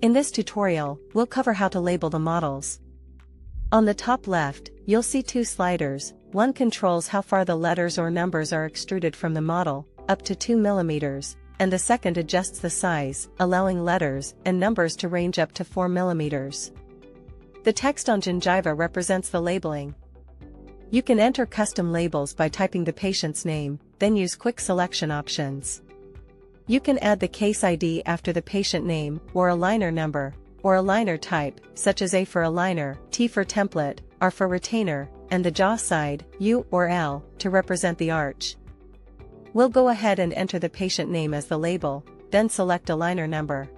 In this tutorial, we'll cover how to label the models. On the top left, you'll see two sliders. One controls how far the letters or numbers are extruded from the model, up to 2 mm, and the second adjusts the size, allowing letters and numbers to range up to 4 mm. The text on gingiva represents the labeling. You can enter custom labels by typing the patient's name, then use quick selection options. You can add the case ID after the patient name, or aligner number, or aligner type, such as A for aligner, T for template, R for retainer, and the jaw side, U or L, to represent the arch. We'll go ahead and enter the patient name as the label, then select aligner number.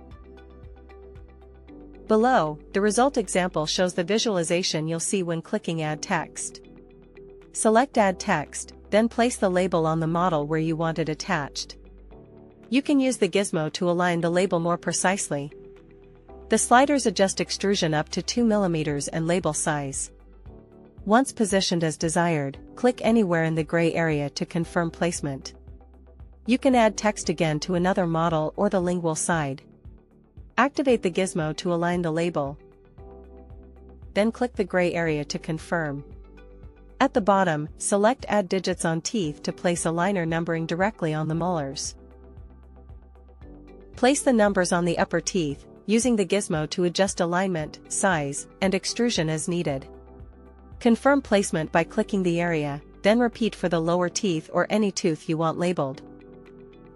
Below, the result example shows the visualization you'll see when clicking Add Text. Select Add Text, then place the label on the model where you want it attached. You can use the gizmo to align the label more precisely. The sliders adjust extrusion up to 2 mm and label size. Once positioned as desired, click anywhere in the gray area to confirm placement. You can add text again to another model or the lingual side. Activate the gizmo to align the label. Then click the gray area to confirm. At the bottom, select Add Digits on Teeth to place aligner numbering directly on the molars. Place the numbers on the upper teeth, using the gizmo to adjust alignment, size, and extrusion as needed. Confirm placement by clicking the area, then repeat for the lower teeth or any tooth you want labeled.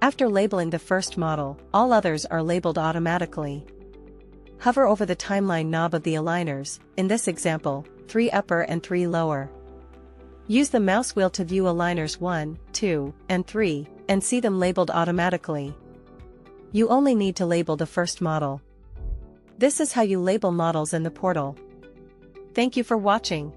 After labeling the first model, all others are labeled automatically. Hover over the timeline knob of the aligners, in this example, 3 upper and 3 lower. Use the mouse wheel to view aligners 1, 2, and 3, and see them labeled automatically. You only need to label the first model. This is how you label models in the portal. Thank you for watching.